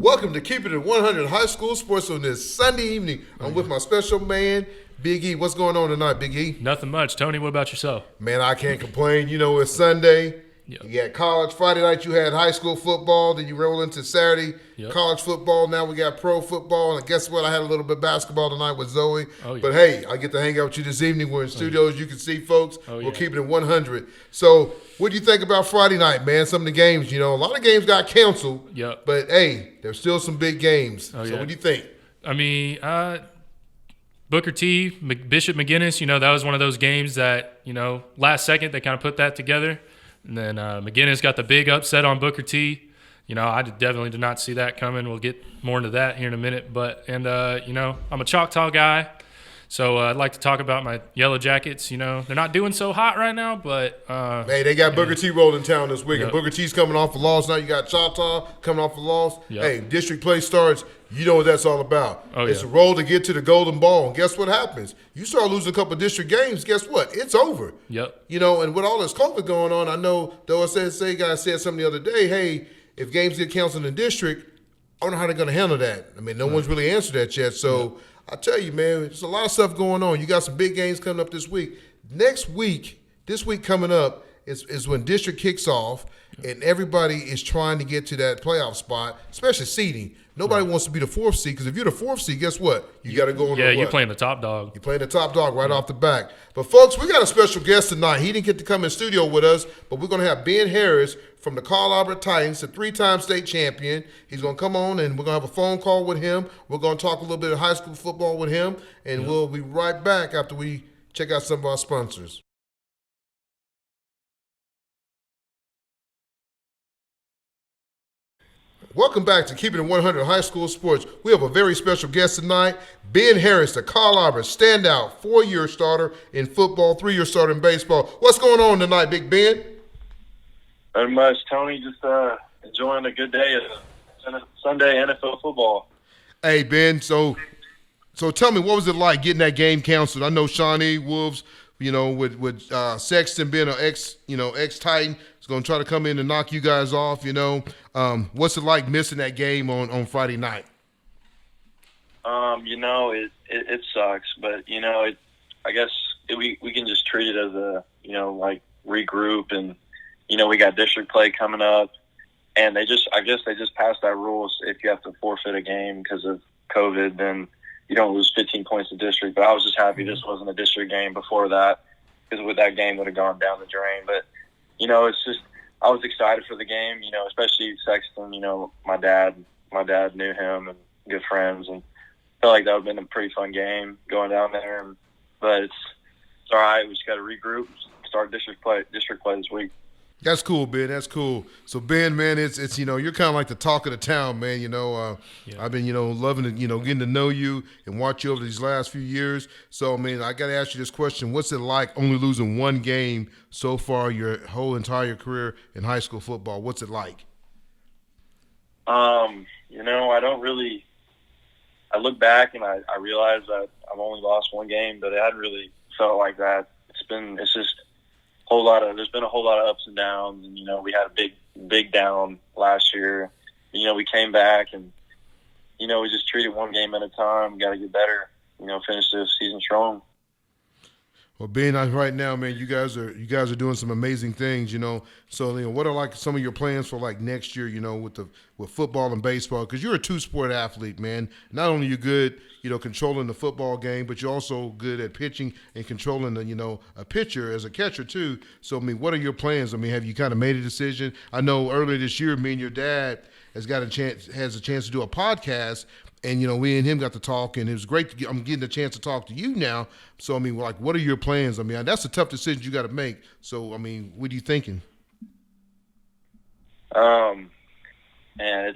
Welcome to Keeping It 100 High School Sports on this Sunday evening. I'm with my special man, Big E. What's going on tonight, Big E? Nothing much. Tony, what about yourself? Man, I can't complain. You know, it's Sunday. Yep. You got college. Friday night you had high school football. Then you roll into Saturday, college football. Now we got pro football. And guess what? I had a little bit of basketball tonight with Zoe. Oh, yeah. But, hey, I get to hang out with you this evening. We're in studios. You can see, folks. Yeah. We're keeping it 100. So what do you think about Friday night, man? Some of the games, a lot of games got canceled. Yep. But, hey, there's still some big games. Oh, so yeah. what do you think? I mean, Booker T, Bishop McGinnis, that was one of those games that, last second they kind of put that together. And then McGinnis got the big upset on Booker T. I definitely did not see that coming. We'll get more into that here in a minute. I'm a Choctaw guy, so I'd like to talk about my Yellow Jackets. They're not doing so hot right now, but hey, they got Booker T rolling town this weekend. Yep. Booker T's coming off a loss. Now you got Choctaw coming off a loss. Yep. Hey, district play starts. You know what that's all about. Oh, it's yeah. a roll to get to the golden ball. And guess what happens? You start losing a couple of district games, guess what? It's over. Yep. And with all this COVID going on, I know the OSSA guy said something the other day, hey, if games get canceled in district, I don't know how they're going to handle that. I mean, no one's really answered that yet. So I tell you, man, there's a lot of stuff going on. You got some big games coming up this week. This week coming up is when district kicks off, and everybody is trying to get to that playoff spot, especially seeding. Nobody wants to be the fourth seed, because if you're the fourth seed, guess what? You got to go on. Yeah, you're playing the top dog. You're playing the top dog right off the back. But, folks, we got a special guest tonight. He didn't get to come in studio with us, but we're going to have Ben Harris from the Carl Albert Titans, a 3-time state champion. He's going to come on, and we're going to have a phone call with him. We're going to talk a little bit of high school football with him, and we'll be right back after we check out some of our sponsors. Welcome back to Keeping It 100 High School Sports. We have a very special guest tonight, Ben Harris, the Carl Albert standout 4-year starter in football, 3-year starter in baseball. What's going on tonight, Big Ben? Not much, Tony. Just enjoying a good day of Sunday NFL football. Hey, Ben, so tell me, what was it like getting that game canceled? I know Shawnee Wolves, with Sexton being an ex-Titan, is going to try to come in and knock you guys off, What's it like missing that game on Friday night? It sucks, but, I guess we can just treat it as a, regroup, and, we got district play coming up, and I guess they just passed that rule. If you have to forfeit a game because of COVID, then you don't lose 15 points in district. But I was just happy this wasn't a district game before that, because with that game would have gone down the drain. But, it's just, I was excited for the game, especially Sexton. My dad knew him and good friends, and felt like that would have been a pretty fun game going down there. But it's all right. We just got to regroup, start district play this week. That's cool, Ben. That's cool. So, Ben, man, it's you're kind of like the talk of the town, man. I've been, loving it, getting to know you and watch you over these last few years. So, I got to ask you this question. What's it like only losing one game so far your whole entire career in high school football? What's it like? I don't really – I look back and I realize that I've only lost one game, but it hadn't really felt like that. It's just – there's been a whole lot of ups and downs, and we had a big down last year. We came back, and we just treated one game at a time. Got to get better. Finish this season strong. Well, Ben, right now, man, you guys are doing some amazing things. So what are like some of your plans for like next year? With football and baseball, because you're a 2-sport athlete, man. Not only are you good, controlling the football game, but you're also good at pitching and controlling a pitcher as a catcher too. So what are your plans? Have you kind of made a decision? I know earlier this year, me and your dad has a chance to do a podcast. And, we and him got to talk, and it was great. I'm getting a chance to talk to you now. So, what are your plans? That's a tough decision you got to make. So, what are you thinking? Man,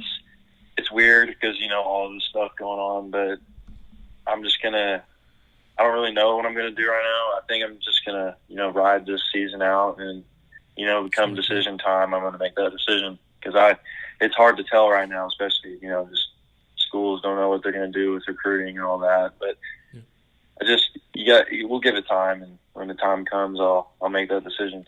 it's weird because, all this stuff going on, but I don't really know what I'm going to do right now. I think I'm just going to, ride this season out, and, come decision time, I'm going to make that decision, because it's hard to tell right now, especially, just schools don't know what they're going to do with recruiting and all that. But we'll give it time, and when the time comes, I'll make that decision.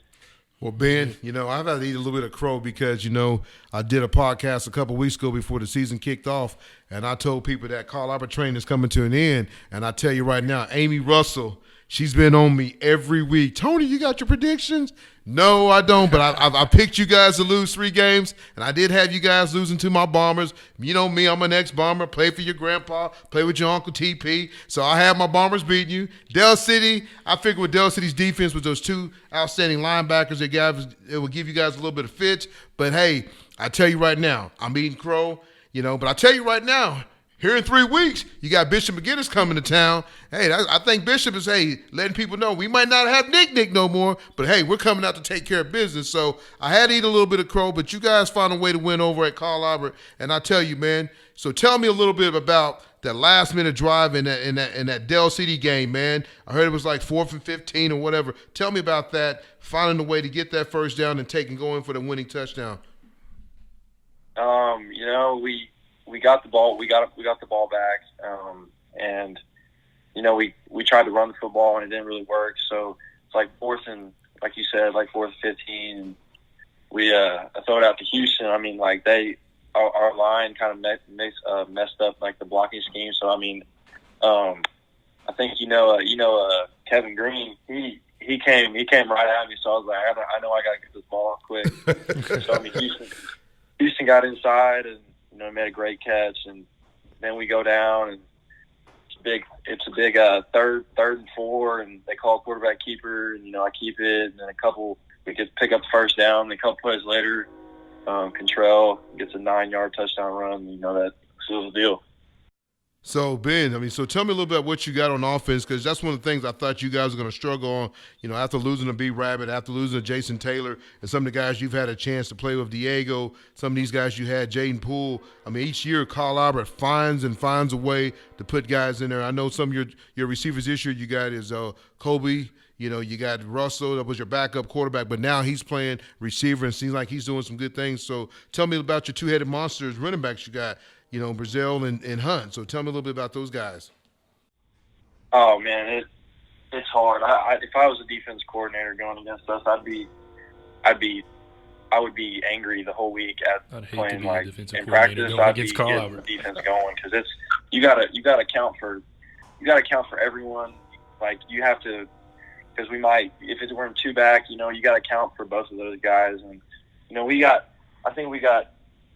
Well, Ben, I've had to eat a little bit of crow because, I did a podcast a couple weeks ago before the season kicked off, and I told people that Carl Albert training is coming to an end. And I tell you right now, Amy Russell, she's been on me every week. Tony, you got your predictions? No, I don't, but I picked you guys to lose 3 games, and I did have you guys losing to my Bombers. You know me, I'm an ex-Bomber, play for your grandpa, play with your Uncle TP, so I have my Bombers beating you. Dell City, I figured with Dell City's defense with those 2 outstanding linebackers, it will give you guys a little bit of fits, but hey, I tell you right now, I'm eating crow, but I tell you right now, here in 3 weeks, you got Bishop McGinnis coming to town. Hey, I think Bishop is, letting people know we might not have Nick no more, but, hey, we're coming out to take care of business. So I had to eat a little bit of crow, but you guys found a way to win over at Carl Albert. And I tell you, man, so tell me a little bit about that last-minute drive in that Dell City game, man. I heard it was like 4th and 15 or whatever. Tell me about that, finding a way to get that first down and going for the winning touchdown. We got the ball. We got the ball back, and we tried to run the football and it didn't really work. So it's like 4th and, like you said, like 4th and 15. And we throw it out to Houston. I mean, like our line kind of messed up like the blocking scheme. So I mean, I think Kevin Green. He came right at me. So I was like, I know I got to get this ball off quick. So I mean, Houston got inside and made a great catch, and then we go down, and it's a big third and 4, and they call quarterback keeper, and I keep it, and then we get pick up the first down, and a couple plays later, Contrell gets a 9-yard touchdown run. That seals the deal. So, Ben, so tell me a little bit about what you got on offense, because that's one of the things I thought you guys were going to struggle on, after losing to B-Rabbit, after losing to Jason Taylor, and some of the guys you've had a chance to play with, Diego, some of these guys you had, Jaden Poole. Each year Carl Albert finds a way to put guys in there. I know some of your receivers this year you got is Kobe. You got Russell, that was your backup quarterback, but now he's playing receiver and seems like he's doing some good things. So tell me about your 2-headed monsters running backs you got. Brazil and Hunt. So tell me a little bit about those guys. Oh man, it's hard. If I was a defense coordinator going against us, I would be angry the whole week at playing like in practice. I'd be getting the defense going because you gotta account for everyone. Like you have to, because we might, if we're in 2 back, you got to account for both of those guys. And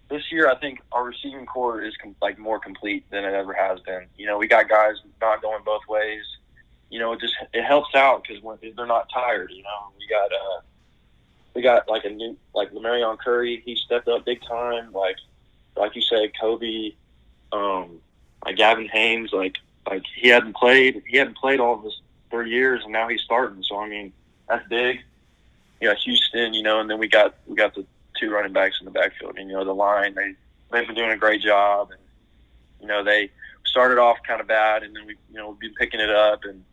this year, I think our receiving core is more complete than it ever has been. We got guys not going both ways. It helps out because when they're not tired. We got like a new Lamarion Curry. He stepped up big time. Like you said, Kobe, like Gavin Haynes. Like he hadn't played all of his 3 years, and now he's starting. So I mean, that's big. Houston. And then we got the 2 running backs in the backfield. The line, they've been doing a great job. And, they started off kind of bad, and then we've been picking it up, and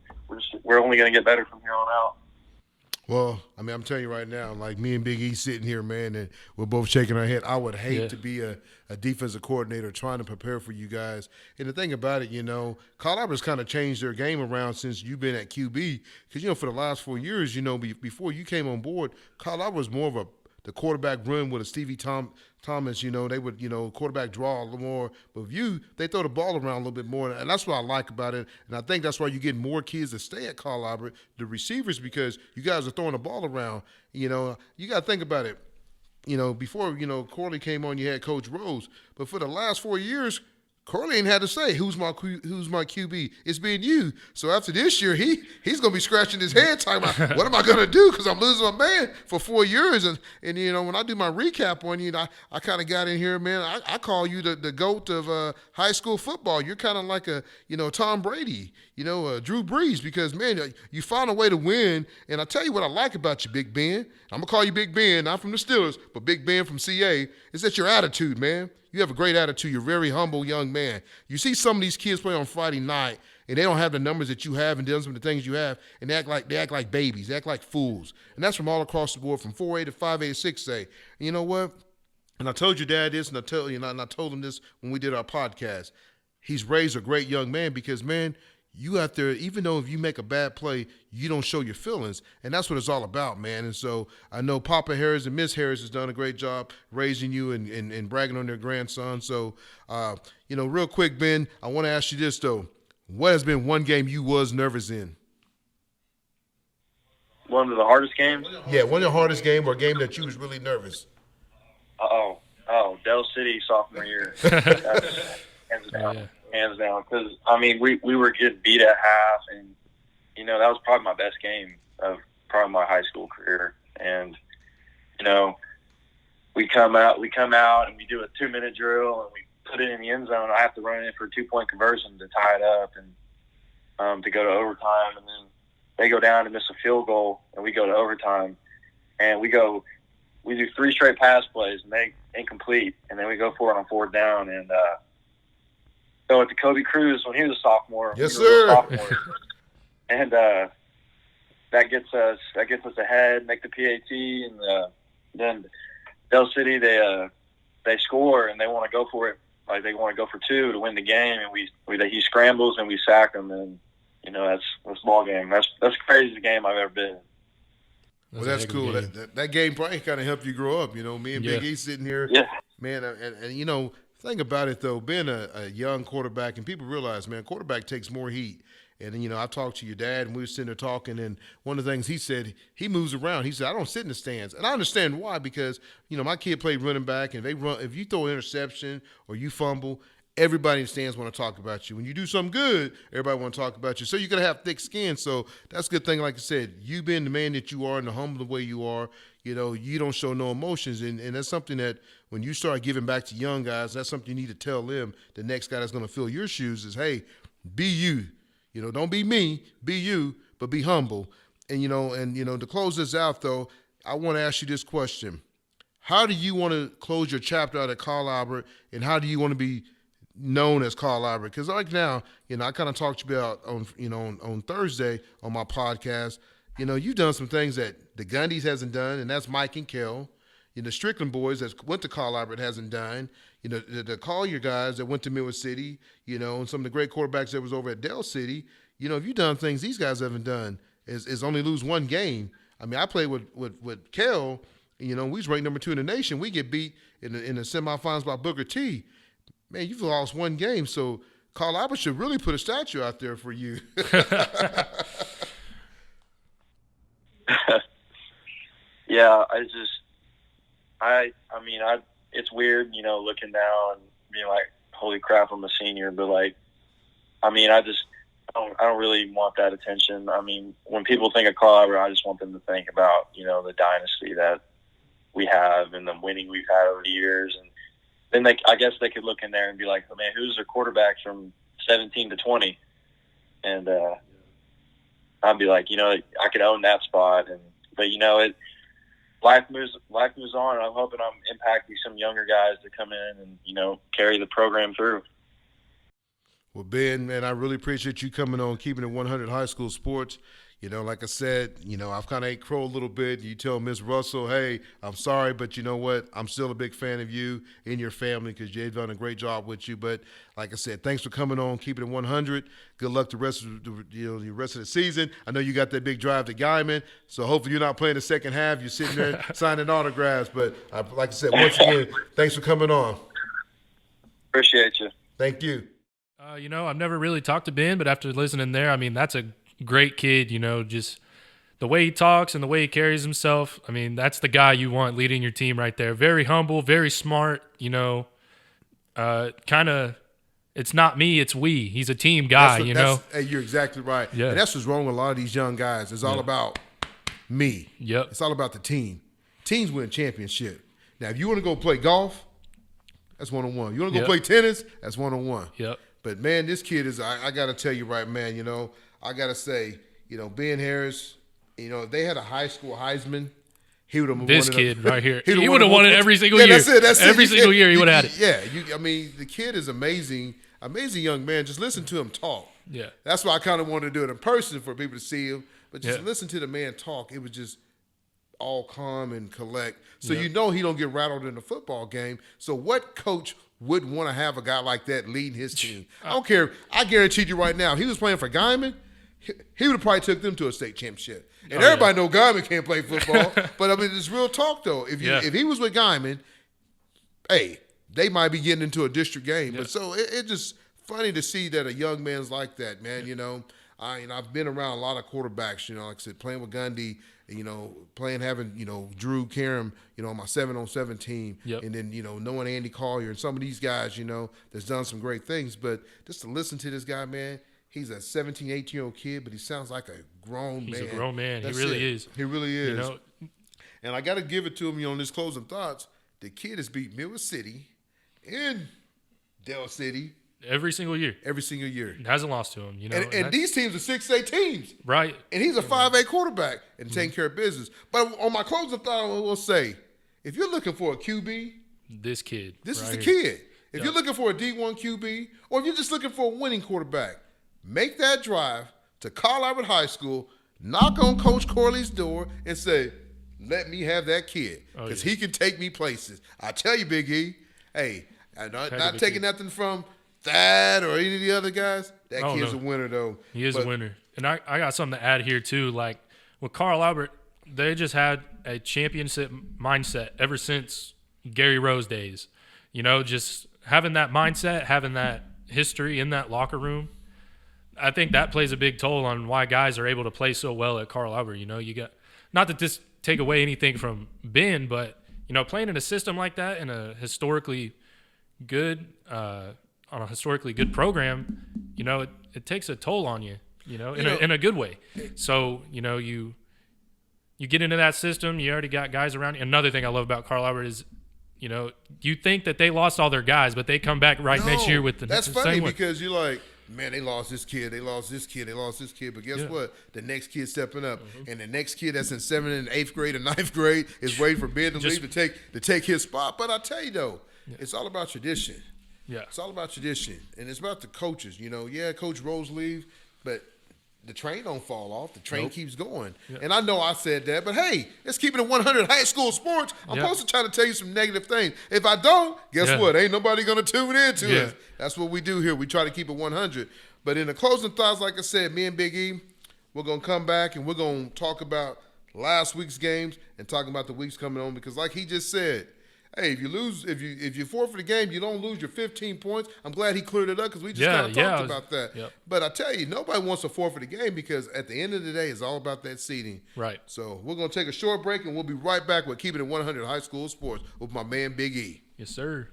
we're only going to get better from here on out. Well, I'm telling you right now, like me and Big E sitting here, man, and we're both shaking our head. I would hate to be a defensive coordinator trying to prepare for you guys. And the thing about it, Carl Albert's kind of changed their game around since you've been at QB. Because, for the last 4 years, before you came on board, Carl Albert was more of the quarterback run with a Stevie Thomas, they would, quarterback draw a little more. But with you, they throw the ball around a little bit more. And that's what I like about it. And I think that's why you get more kids to stay at Carl Albert, the receivers, because you guys are throwing the ball around. You got to think about it. Before, Corley came on, you had Coach Rose. But for the last 4 years, Corley ain't had to say who's my QB. It's been you. So after this year, he's gonna be scratching his head, talking about what am I gonna do because I'm losing my man for 4 years. And when I do my recap on you, I kind of got in here, man. I call you the GOAT of high school football. You're kind of like a Tom Brady, Drew Brees, because man, you found a way to win. And I tell you what I like about you, Big Ben. I'm gonna call you Big Ben, not from the Steelers, but Big Ben from CA. Is that your attitude, man? You have a great attitude. You're a very humble young man. You see some of these kids play on Friday night, and they don't have the numbers that you have and doing some of the things you have, and they act like babies. They act like fools. And that's from all across the board, from 4A to 5A to 6A. And you know what? And I told your dad this, and I told him this when we did our podcast. He's raised a great young man because, man, you out there, even though if you make a bad play, you don't show your feelings. And that's what it's all about, man. And so I know Papa Harris and Miss Harris has done a great job raising you and bragging on their grandson. So, real quick, Ben, I want to ask you this, though. What has been one game you was nervous in? One of the hardest games? Yeah, one of the hardest game or a game that you was really nervous. Dell City sophomore year. That's hands down. yeah. Hands down. Because, I mean, we were getting beat at half, and, that was probably my best game of probably my high school career. And, we come out and we do a 2-minute drill, and we put it in the end zone. I have to run it in for a 2-point conversion to tie it up and to go to overtime. And then they go down and miss a field goal, and we go to overtime. And we do 3 straight pass plays, and they incomplete. And then we go for it on 4th down. And so at the Kobe Cruz, when he was a sophomore. Yes, sir. And that gets us ahead, make the PAT, and then Dell City, they score, and they want to go for it. Like, they want to go for 2 to win the game, and he scrambles, and we sack him, and, that's ball game. That's the craziest game I've ever been in. Well, that's cool. That game probably kind of helped you grow up. Me and Big E sitting here. Yeah. Man, and think about it, though. Being a young quarterback, and people realize, man, quarterback takes more heat. And, I talked to your dad, and we were sitting there talking, and one of the things he said, he moves around. He said, I don't sit in the stands. And I understand why, because, my kid played running back, and if you throw an interception or you fumble, everybody in the stands want to talk about you. When you do something good, everybody want to talk about you. So you got to have thick skin. So that's a good thing. Like I said, you being the man that you are and the humble the way you are, you don't show no emotions. And that's something that when you start giving back to young guys, that's something you need to tell them. The next guy that's going to fill your shoes is, hey, be you. Don't be me, be you, but be humble. And, to close this out, though, I want to ask you this question. How do you want to close your chapter out at Carl Albert, and how do you want to be known as Carl Albert? Because right now, I kind of talked to you about on Thursday on my podcast. You've done some things that the Gundys hasn't done, and that's Mike and Kel. The Strickland boys that went to Carl Albert hasn't done. The Collier guys that went to Midwest City, and some of the great quarterbacks that was over at Dell City. If you've done things these guys haven't done, is only lose one game. I mean, I played with Kel. We was ranked number 2 in the nation. We get beat in the semifinals by Booker T. Man, you've lost one game, so Carl Albert should really put a statue out there for you. Yeah, it's weird, looking now and being like, holy crap, I'm a senior. But I don't really want that attention. I mean, when people think of Carl Albert, I just want them to think about, the dynasty that we have and the winning we've had over the years. And then I guess they could look in there and be like, oh, man, who's their quarterback from 17 to 20? And I'd be like, I could own that spot. But life moves on. I'm hoping I'm impacting some younger guys to come in and, carry the program through. Well, Ben, man, I really appreciate you coming on, keeping it 100 high school sports. Like I said, I've kind of ate crow a little bit. You tell Miss Russell, hey, I'm sorry, but you know what? I'm still a big fan of you and your family because they've done a great job with you. But like I said, thanks for coming on, keeping it 100. Good luck the rest of the rest of the season. I know you got that big drive to Guyman, so hopefully you're not playing the second half. You're sitting there signing autographs. But like I said, once again, thanks for coming on. Appreciate you. Thank you. I've never really talked to Ben, but after listening there, I mean, that's a great kid, just the way he talks and the way he carries himself. I mean, that's the guy you want leading your team right there. Very humble, very smart, kind of, it's not me, it's we. He's a team guy, Hey, you're exactly right. Yeah. And that's what's wrong with a lot of these young guys. It's all about me. Yep. It's all about the team. Teams win championship. Now, if you want to go play golf, that's one-on-one. You want to go play tennis, that's one-on-one. Yep. But, man, this kid is – I got to tell you right, man, I got to say, Ben Harris, if they had a high school Heisman, he would have won it. This kid right here. He would have won it every single year. That's it. Every single year he would have had it. Yeah. The kid is amazing. Amazing young man. Just listen to him talk. Yeah. That's why I kind of wanted to do it in person for people to see him. But just listen to the man talk. It was just all calm and collect. So he don't get rattled in the football game. So what coach wouldn't want to have a guy like that leading his team. I don't care. I guarantee you right now, if he was playing for Guyman, he would have probably took them to a state championship. And everybody know Guyman can't play football. But, I mean, it's real talk, though. If he was with Guyman, hey, they might be getting into a district game. But so it's just funny to see that a young man's like that, man. You know, I've been around a lot of quarterbacks, you know, like I said, playing with Gundy, you know, having, you know, Drew Karam, you know, on my 7-on-7 team. And then, you know, knowing Andy Collier and some of these guys, you know, that's done some great things. But just to listen to this guy, man, he's a 17, 18-year-old kid, but he sounds like a grown man. He's a grown man. That's he really is. He really is. You know, and I got to give it to him, you know, in his closing thoughts. The kid has beat Millwood City and Dell City every single year. Every single year. It hasn't lost to him, you know. And these teams are 6A teams. Right. And he's a 5A quarterback and taking care of business. But on my closing thought, I will say, if you're looking for a QB, this kid. This right is the here. kid. If you're looking for a D1 QB, or if you're just looking for a winning quarterback, make that drive to Carl Albert High School, knock on Coach Corley's door, and say, let me have that kid because he can take me places. I tell you, Big E, hey, I'm not taking nothing from Thad or any of the other guys. That kid's a winner, though. He is a winner. And I got something to add here, too. Like, with Carl Albert, they just had a championship mindset ever since Gary Rose days. You know, just having that mindset, having that history in that locker room, I think that plays a big toll on why guys are able to play so well at Carl Albert. You know, you got – not that this take away anything from Ben, but, you know, playing in a system like that in a historically good on a historically good program, you know, it takes a toll on you, you know, in a good way. So, you know, you get into that system, you already got guys around you. Another thing I love about Carl Albert is, you know, you think that they lost all their guys, but they come back next year with the That's same funny one. because you're like, man, they lost this kid, they lost this kid, they lost this kid. But guess what? The next kid stepping up, and the next kid that's in 7th and 8th grade or 9th grade is waiting for Ben to leave to take his spot. But I tell you though, it's all about tradition. Yeah, it's all about tradition, and it's about the coaches. You know, Coach Rose leave, but the train don't fall off. The train keeps going. Yeah. And I know I said that, but hey, let's keep it at 100 high school sports. I'm supposed to try to tell you some negative things. If I don't, guess what? Ain't nobody going to tune in to us. That's what we do here. We try to keep it 100. But in the closing thoughts, like I said, me and Big E, we're going to come back and we're going to talk about last week's games and talk about the weeks coming on because like he just said, hey, if you forfeit the game, you don't lose your 15 points. I'm glad he cleared it up because we just kind of talked about that. Yep. But I tell you, nobody wants to forfeit the game because at the end of the day, it's all about that seeding. Right. So we're going to take a short break, and we'll be right back with Keeping It 100 High School Sports with my man Big E. Yes, sir.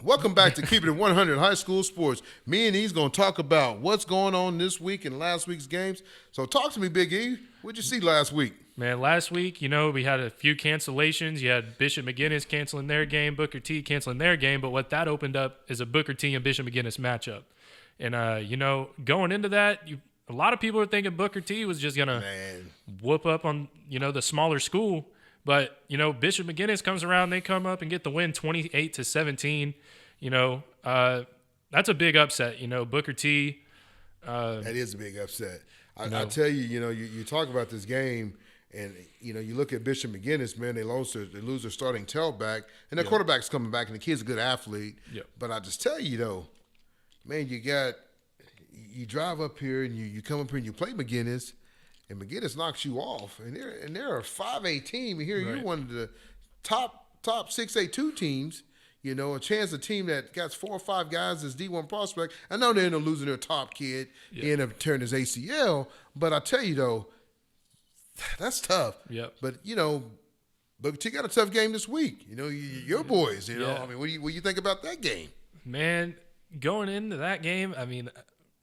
Welcome back to Keeping It 100 High School Sports. Me and E's going to talk about what's going on this week and last week's games. So talk to me, Big E. What'd you see last week? Man, last week, you know, we had a few cancellations. You had Bishop McGuinness canceling their game, Booker T canceling their game. But what that opened up is a Booker T and Bishop McGuinness matchup. And, you know, going into that, a lot of people are thinking Booker T was just going to whoop up on, you know, the smaller school. But, you know, Bishop McGuinness comes around, they come up and get the win 28-17. You know, that's a big upset. You know, Booker T. That is a big upset. I tell you, you know, you talk about this game, and you know, you look at Bishop McGuinness, man. They lose their starting tailback, and their quarterback's coming back, and the kid's a good athlete. Yep. But I just tell you though, man, you drive up here and you come up here and you play McGuinness, and McGuinness knocks you off, and they're a 5A team. And here you're one of the top 6A2 teams. You know, a team that got 4 or 5 guys as D1 prospect. I know they end up losing their top kid, end up tearing his ACL, but I tell you though, that's tough. Yep. But you know, but you got a tough game this week. You know, your boys. You know, I mean, what do you think about that game? Man, going into that game, I mean,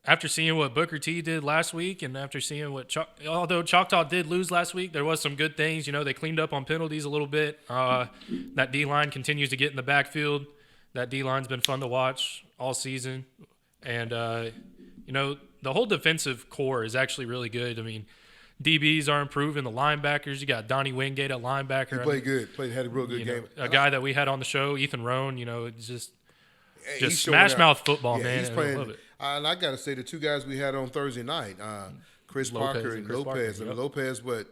after seeing what Booker T did last week, and after seeing although Choctaw did lose last week, there was some good things. You know, they cleaned up on penalties a little bit. That D-line continues to get in the backfield. That D-line's been fun to watch all season. And, you know, the whole defensive core is actually really good. I mean, DBs are improving. The linebackers, you got Donnie Wingate at linebacker. He played good. Had a real good game. A guy that we had on the show, Ethan Roan, you know, it's just smash mouth football, man. He's playing. I love it. And I got to say, the 2 guys we had on Thursday night, Chris Lopez Parker and and Chris Lopez. Parker, I mean, yep. Lopez, but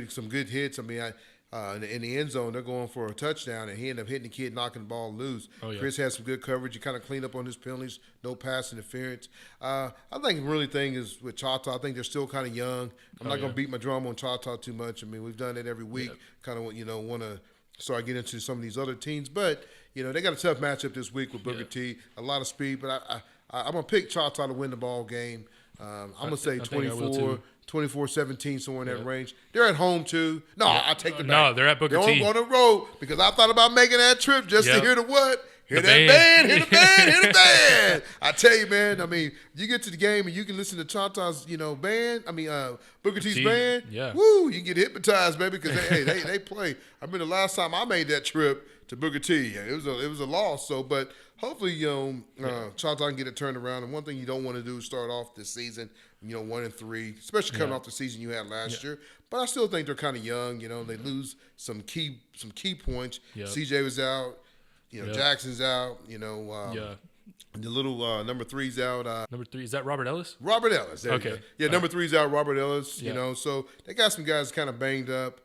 had some good hits. I mean, in the end zone, they're going for a touchdown, and he ended up hitting the kid, knocking the ball loose. Oh, yeah. Chris had some good coverage. He kind of cleaned up on his penalties, no pass interference. I think really thing is with Choctaw, I think they're still kind of young. I'm not going to beat my drum on Choctaw too much. I mean, we've done it every week. Yep. Kind of want to start getting into some of these other teams, but they got a tough matchup this week with Booker T. A lot of speed, but I'm gonna pick Choctaw to win the ball game. I'm gonna say I think I will too. 24-17, somewhere in that range. They're at home too. No, I take the back. No, they're at Booker Don't T. go on the road because I thought about making that trip just to Yep. hear the what. Hear The that band. band, hear the band, hear the band. I tell you, man. I mean, you get to the game and you can listen to Choctaw's, band. I mean, Booker T's T, band. yeah. Woo, you can get hypnotized, baby, because they play. I mean, the last time I made that trip to Booker T, it was a loss. So, but hopefully, Choctaw can get it turned around. And one thing you don't want to do is start off this season, 1-3, especially coming off the season you had last year. But I still think they're kind of young. They lose some key points. Yep. CJ was out. Jackson's out. Yeah. The little number 3's out. Number 3, is that Robert Ellis? Robert Ellis. There you Okay. go. Yeah, number 3's out. Robert Ellis. Yeah. So they got some guys kind of banged up.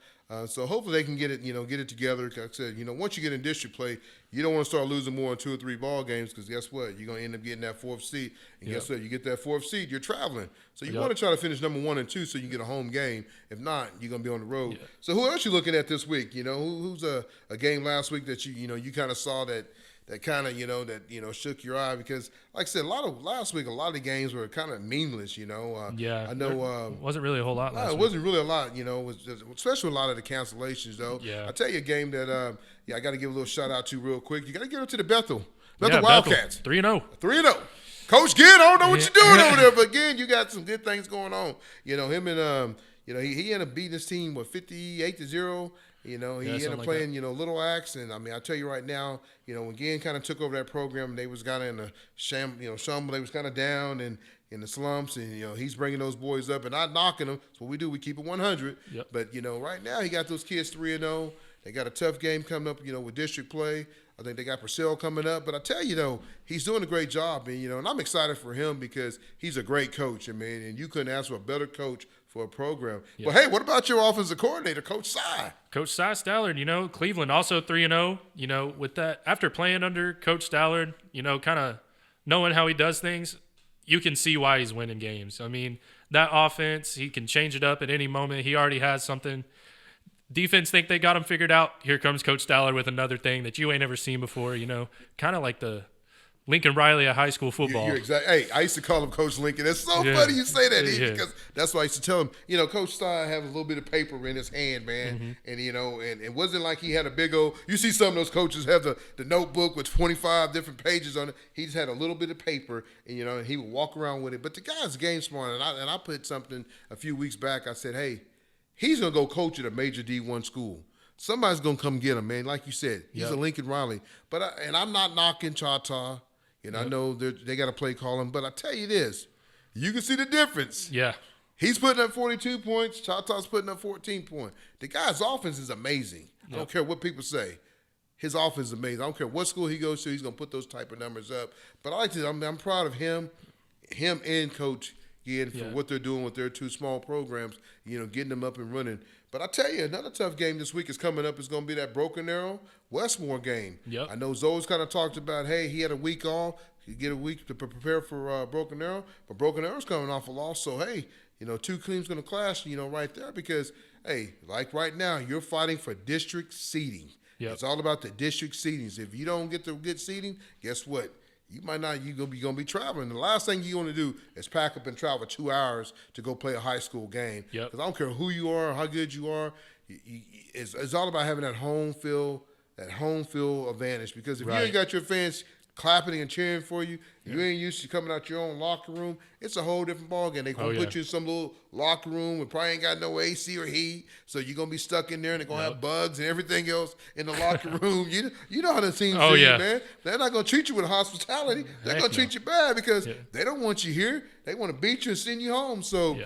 So hopefully they can get it, get it together. Like I said, once you get in district play, you don't want to start losing more than 2 or 3 ball games because guess what? You're going to end up getting that 4th seed. And guess what? You get that 4th seed, you're traveling. So you want to try to finish number 1 and 2 so you can get a home game. If not, you're going to be on the road. Yeah. So who else you looking at this week? Who's a game last week that you kind of saw that kind of shook your eye because, like I said, last week a lot of games were kind of meaningless. I know. There wasn't really a whole lot last it week. wasn't really a lot. Especially a lot of the cancellations though. Yeah. I tell you a game that I got to give a little shout out to real quick. You got to give it to the Bethel Yeah, Wildcats. 3-0. 3-0. Coach Ginn, I don't know what you're doing over there, but again, you got some good things going on. Him and he ended up beating his team 58-0. He ended up playing, Little Axe, and I mean, I tell you right now, when Ginn kind of took over that program, they was kind of in a shamble. They was kind of down and in the slumps, and he's bringing those boys up and not knocking them. That's what we do. We keep it 100. Yep. But right now he got those kids 3-0. They got a tough game coming up, with district play. I think they got Purcell coming up. But I tell you, though, he's doing a great job. And I'm excited for him because he's a great coach. I mean, and you couldn't ask for a better coach for a program. Yeah. But, hey, what about your offensive coordinator, Coach Sy? Coach Cy Stallard, Cleveland also 3-0, with that, after playing under Coach Stallard, kind of knowing how he does things, you can see why he's winning games. I mean, that offense, he can change it up at any moment. He already has something. Defense think they got him figured out. Here comes Coach Stallard with another thing that you ain't ever seen before, kind of like the Lincoln Riley of high school football. You're exactly. Hey, I used to call him Coach Lincoln. It's so funny you say that, because that's why I used to tell him, Coach Stein have a little bit of paper in his hand, man, and and it wasn't like he had a big old. You see some of those coaches have the notebook with 25 different pages on it. He just had a little bit of paper, and he would walk around with it. But the guy's game smart, and I put something a few weeks back. I said, hey, he's gonna go coach at a major D1 school. Somebody's gonna come get him, man. Like you said, he's a Lincoln Riley. But I'm not knocking Choctaw. I know they got to play calling, but I tell you this, you can see the difference. Yeah. He's putting up 42 points. Choctaw's putting up 14 points. The guy's offense is amazing. I don't care what people say. His offense is amazing. I don't care what school he goes to. He's going to put those type of numbers up. But I'm proud of him and Coach Ginn for what they're doing with their 2 small programs, getting them up and running. But I tell you, another tough game this week is coming up. It's going to be that Broken Arrow Westmore game. Yep. I know Zoe's kind of talked about, hey, he had a week off. He get a week to prepare for Broken Arrow. But Broken Arrow's coming off a loss. So, hey, 2 teams going to clash, right there because, hey, like right now, you're fighting for district seeding. Yep. It's all about the district seedings. If you don't get the good seeding, guess what? You might not. You're gonna be traveling. The last thing you want to do is pack up and travel 2 hours to go play a high school game. Yep. Because I don't care who you are, how good you are. It's all about having that home field advantage. Because if you ain't got your fans clapping and cheering for you, you ain't used to coming out your own locker room, it's a whole different ballgame. They're going to put you in some little locker room and probably ain't got no AC or heat, so you're going to be stuck in there and they're going to have bugs and everything else in the locker room. You know how the teams do, man. They're not going to treat you with hospitality. They're going to treat you bad because they don't want you here. They want to beat you and send you home. So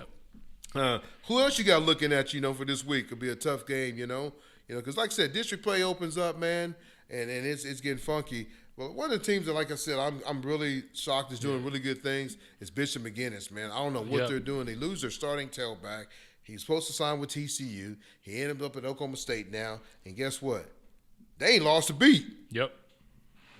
who else you got looking at, for this week? It'll be a tough game, because like I said, district play opens up, man, and it's getting funky. Well, one of the teams that, like I said, I'm really shocked is doing really good things is Bishop McGuinness, man. I don't know what Yep. they're doing. They lose their starting tailback. He's supposed to sign with TCU. He ended up at Oklahoma State now, and guess what? They ain't lost a beat. Yep.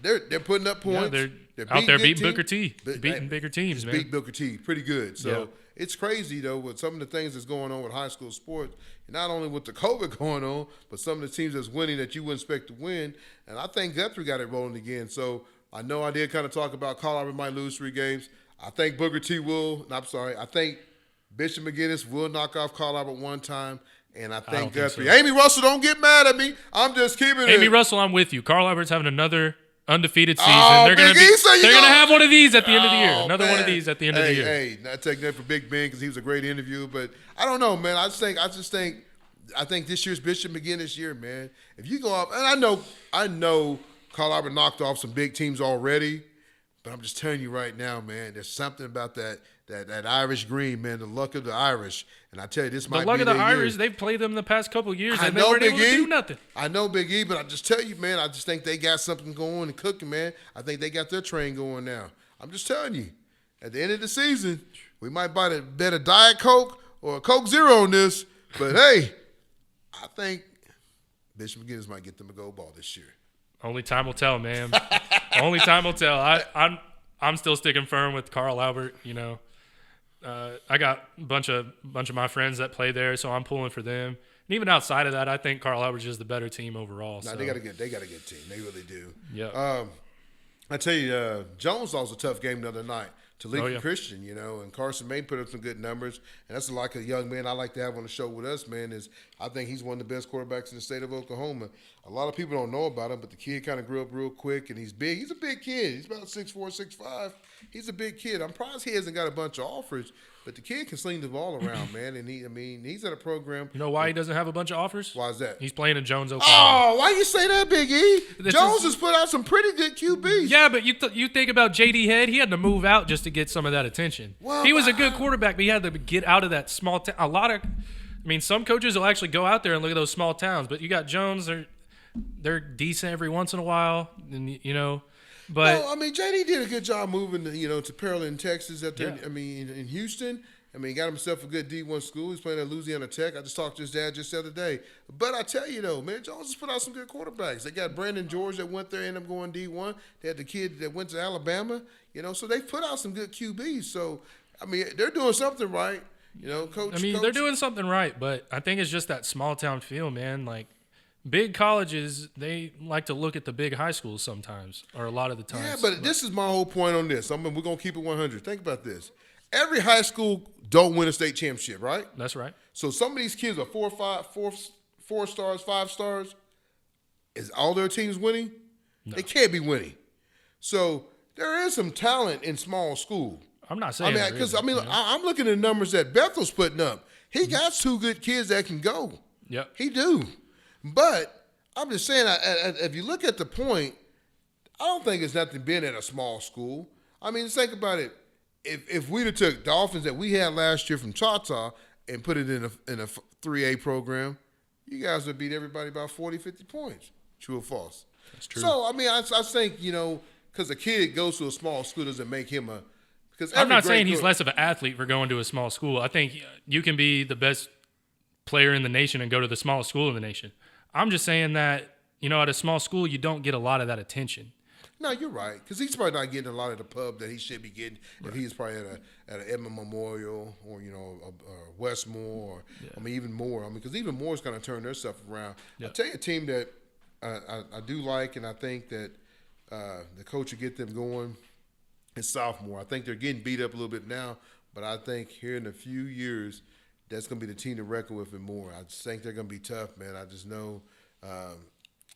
They're putting up Yeah, points. they're out there good beating teams. Booker T. But, Beating bigger teams, man. Beat Booker T pretty good. So Yeah. it's crazy though with some of the things that's going on with high school sports. Not only with the COVID going on, but some of the teams that's winning that you wouldn't expect to win. And I think Guthrie got it rolling again. So I know I did kind of talk about Colorado might lose 3 games. I think Booker T will. I'm sorry. I think Bishop McGuinness will knock off Colorado one time. And I don't think think Guthrie. so. Amy Russell, don't get mad at me. I'm just keeping Amy it. Russell, I'm with you. Carl Albert's having another undefeated season. Oh, they're gonna Big E said you they're gonna gonna- have one of these at the end of the year. Oh, Another one of man. these at the end of the year. Hey, not taking that for Big Ben because he was a great interview, but I don't know, man. I think this year's Bishop McGuinness year, man. If you go up, and I know Carl Albert knocked off some big teams already, but I'm just telling you right now, man. There's something about that Irish green, man. The luck of the Irish, and I tell you, this The might luck be of the their Irish, year. they've played them the past couple of years, I and they know weren't able Big to E. do nothing. I know Big E, but I just tell you, man, I just think they got something going and cooking, man. I think they got their train going now. I'm just telling you, at the end of the season, we might bet a Diet Coke or a Coke Zero on this, but hey, I think Bishop McGuinness might get them a gold ball this year. Only time will tell, man. Only time will tell. I'm still sticking firm with Carl Albert. You know, I got a bunch of my friends that play there, so I'm pulling for them. And even outside of that, I think Carl Albert's just the better team overall. Now So. they got a good team. They really do. Yeah. I tell you, Jones lost a tough game the other night to Lincoln Oh, yeah. Christian, you know, and Carson May put up some good numbers. And that's like a young man I like to have on the show with us, man, is I think he's one of the best quarterbacks in the state of Oklahoma. A lot of people don't know about him, but the kid kind of grew up real quick, and he's big. He's a big kid. He's about 6'4", 6'5". He's a big kid. I'm surprised he hasn't got a bunch of offers, but the kid can sling the ball around, man. And he's at a program. You know why he doesn't have a bunch of offers? Why is that? He's playing in Jones, Oklahoma. Oh, why you say that, Big E? This Jones is- has put out some pretty good QBs. Yeah, but you think about J.D. Head, he had to move out just to get some of that attention. Well, he was a good quarterback, but he had to get out of that small town. Some coaches will actually go out there and look at those small towns, but you got Jones, they're decent every once in a while, and you know, but Well, JD did a good job moving, to Pearland, Texas. Yeah. In Houston. He got himself a good D1 school. He's playing at Louisiana Tech. I just talked to his dad just the other day. But I tell you, though, man, Jones has put out some good quarterbacks. They got Brandon George that went there, ended up going D1. They had the kid that went to Alabama. So they put out some good QBs. So, they're doing something right. Coach. they're doing something right, but I think it's just that small town feel, man. Like big colleges, they like to look at the big high schools sometimes, or a lot of the times. Yeah, but this is my whole point on this. We're going to keep it 100. Think about this. Every high school don't win a state championship, right? That's right. So some of these kids are 4 stars, 5 stars. Is all their teams winning? No. They can't be winning. So there is some talent in small school. I'm not saying Because I'm looking at the numbers that Bethel's putting up. He got 2 good kids that can go. Yep. He do. But I'm just saying, if you look at the point, I don't think it's nothing being at a small school. Think about it. If we'd have took Dolphins that we had last year from Choctaw and put it in a 3A program, you guys would beat everybody by 40, 50 points. True or false? That's true. So, I think, because a kid goes to a small school doesn't make him a – because I'm not saying he's less of an athlete for going to a small school. I think you can be the best player in the nation and go to the smallest school in the nation. I'm just saying that, at a small school, you don't get a lot of that attention. No, you're right. Because he's probably not getting a lot of the pub that he should be getting if he's probably at an Edmond Memorial or, Westmore or, even Moore. Because even Moore's kind of turned their stuff around. Yep. I'll tell you a team that I do like, and I think that the coach will get them going is sophomore. I think they're getting beat up a little bit now, but I think here in a few years, that's going to be the team to reckon with and more. I just think they're going to be tough, man. I just know the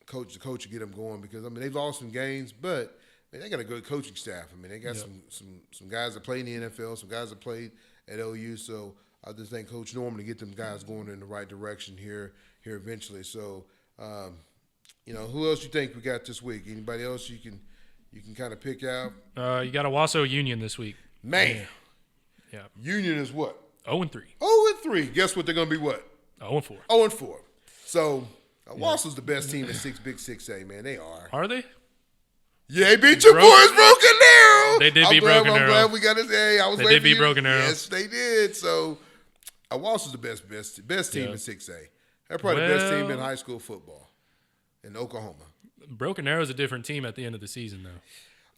coach will get them going because, they've lost some games, but they got a good coaching staff. They got some guys that play in the NFL, some guys that played at OU. So I just think Coach Norman to get them guys going in the right direction here eventually. So, who else you think we got this week? Anybody else you can kind of pick out? You got Owasso Union this week. Man. Yeah. Union is what? 0-3. 0-3. Guess what they're going to be what? 0-4. 0-4. So, Wassel's the best team in Big 6A, man. They are. Are they? Yeah, they beat your boys, Broken Arrow. They did beat Broken Arrow. I'm glad we got his. Hey, I was They waiting did beat for you. Broken Arrow. Yes, they did. So, Owassa's the best team Yeah. in 6A. They're probably the best team in Well- high school football in Oklahoma. Broken Arrow's a different team at the end of the season, though.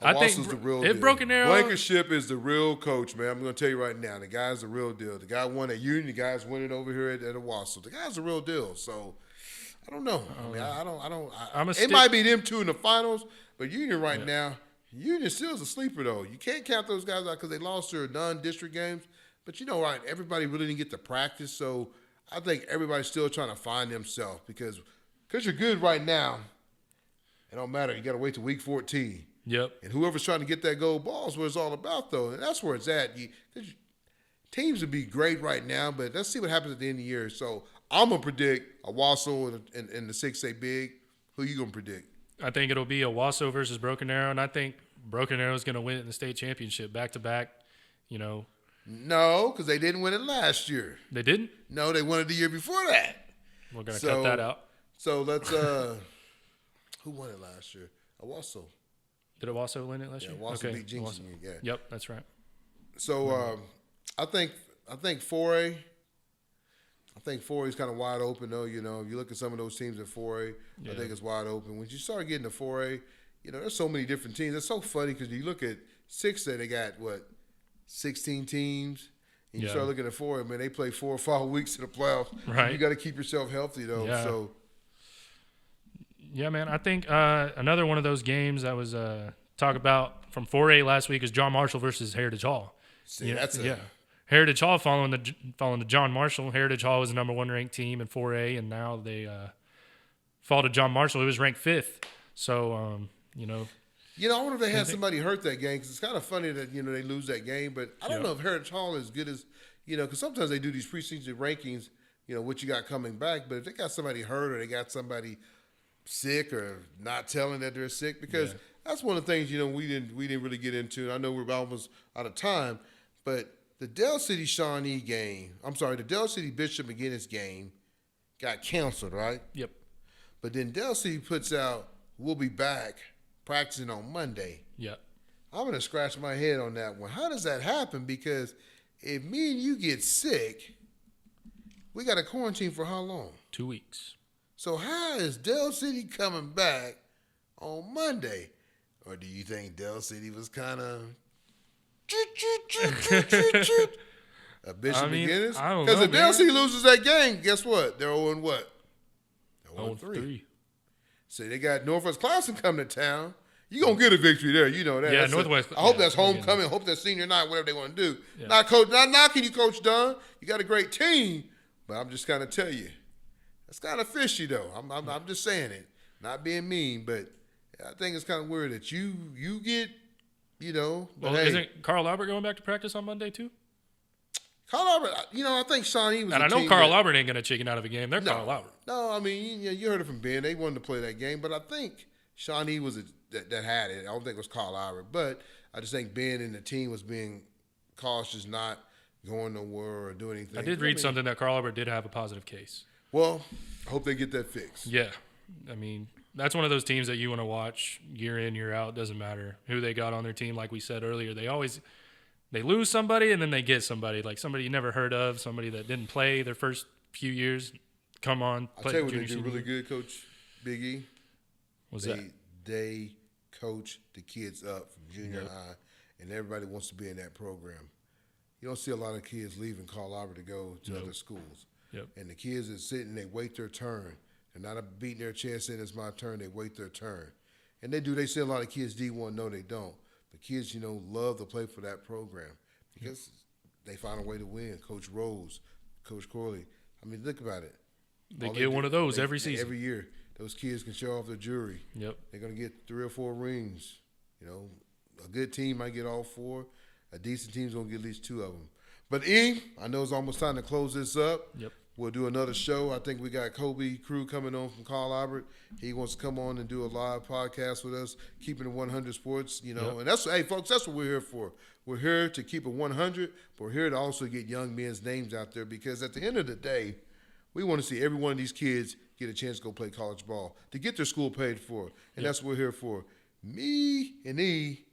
Owassa's the real deal. if Broken Arrow, Blankenship is the real coach, man. I'm going to tell you right now. The guy's the real deal. The guy won at Union. The guy's winning over here at Owassa. The guy's the real deal. So, I don't know. I mean, I don't. It might be them two in the finals, but Union right now, Union still is a sleeper, though. You can't count those guys out because they lost their non-district games. But you know, right, everybody really didn't get to practice. So, I think everybody's still trying to find themselves because you're good right now. It don't matter. You got to wait till week 14. Yep. And whoever's trying to get that gold ball is what it's all about, though. And that's where it's at. Teams would be great right now, but let's see what happens at the end of the year. So I'm going to predict Owasso in the 6A Big. Who you going to predict? I think it'll be Owasso versus Broken Arrow, and I think Broken Arrow is going to win it in the state championship back-to-back. You know, No, because they didn't win it last year. they didn't. No, they won it the year before that. We're going to So- cut that out. So let's who won it last year? Owasso. Did Owasso win it last Yeah, year? Owasso beat Jinx. Owasso. Yeah. Yep, that's right. So I think 4A. I think 4A is kind of wide open, though. You know, if you look at some of those teams in 4A, I think it's wide open. When you start getting to 4A, you know, there's so many different teams. It's so funny because you look at 6A, they got 16 teams. And you Yeah. start looking at 4A, man, they play 4 or 5 weeks in the playoffs. Right. You got to keep yourself healthy, though. Yeah. So Yeah, man. I think another one of those games I was talk about from 4A last week is John Marshall versus Heritage Hall. see, that's a Heritage Hall following the John Marshall. Heritage Hall was the number 1 ranked team in 4A, and now they fall to John Marshall, who was ranked 5th. So you know, You know, I wonder if they had somebody hurt that game because it's kind of funny that, you know, they lose that game. But I don't know if Heritage Hall is as good as, you know, because sometimes they do these preseason rankings, you know, what you got coming back. But if they got somebody hurt or they got somebody sick or not telling that they're sick, because that's one of the things, you know, we didn't really get into. I know we're almost out of time, but the Del City Shawnee game, the Del City Bishop McGinnis game got canceled, right? yep. But then Del City puts out, we'll be back practicing on Monday. Yeah. I'm going to scratch my head on that one. How does that happen? Because if me and you get sick, we got to quarantine for how long? 2 weeks. So how is Del City coming back on Monday? Or do you think Del City was kind of a Bishop I mean, McGinnis? I don't Because know, if Del man. City loses that game, guess what? They're 0-3. They're 0-3. 3. So they got Northwest Clausen coming to town. You're going to get a victory there. You know that. Yeah, That's Northwest- I hope yeah, that's we're homecoming. Hope that's senior night, whatever they want to do. Yeah. Not knocking you, Coach Dunn. You got a great team. But I'm just kind of tell you, that's kind of fishy, though. I'm just saying it. Not being mean, but I think it's kind of weird that you get, you know. But Well, hey, isn't Carl Albert going back to practice on Monday too? Carl Albert, you know, I think Shawnee was And a I know team Carl that- Albert ain't going to chicken out of a game. They're Carl Albert. No, I mean, you heard it from Ben. They wanted to play that game, but I think Shawnee was that had it. I don't think it was Carl Albert, but I just think Ben and the team was being cautious, not going nowhere or doing anything. I did read something that Carl Albert did have a positive case. Well, I hope they get that fixed. Yeah. I mean, that's one of those teams that you want to watch year in, year out. Doesn't matter who they got on their team. Like we said earlier, they lose somebody and then they get somebody, like somebody you never heard of, somebody that didn't play their first few years. Come on, I'll play tell you what they junior, do senior. really good, Coach Big E. What's that? They coach the kids up from junior high, and everybody wants to be in that program. You don't see a lot of kids leaving Carl Albert to go to other schools. Yep. And the kids are sitting, they wait their turn. They're not beating their chest saying it's my turn. They wait their turn. And they do. They see a lot of kids D1. No, they don't. The kids, you know, love to play for that program because they find a way to win. Coach Rose, Coach Corley. I mean, think about it. They All get do- one of those they- every season. Every year. Those kids can show off their jewelry. Yep. They're going to get 3 or 4 rings. You know, a good team might get all 4. A decent team's going to get at least 2 of them. But E, I know it's almost time to close this up. Yep. We'll do another show. I think we got Kobe Crew coming on from Carl Albert. He wants to come on and do a live podcast with us, keeping it 100 sports, you know. Yep. And that's, hey, folks, that's what we're here for. We're here to keep it 100, but we're here to also get young men's names out there because at the end of the day, we want to see every one of these kids get a chance to go play college ball, to get their school paid for. And that's what we're here for. me and E,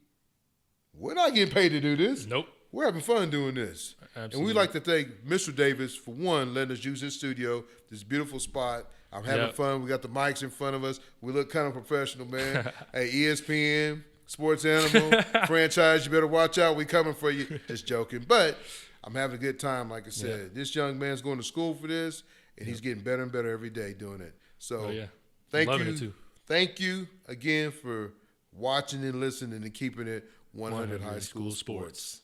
we're not getting paid to do this. Nope. We're having fun doing this. Absolutely. And we'd like to thank Mr. Davis for one, letting us use his studio, this beautiful spot. I'm having Yep. fun. We got the mics in front of us. We look kind of professional, man. Hey, ESPN, Sports Animal, franchise, you better watch out. We coming for you. Just joking. But I'm having a good time, like I said. This young man's going to school for this, and he's getting better and better every day doing it. So thank Loving you. it too. Thank you again for watching and listening and keeping it 100 High School Sports.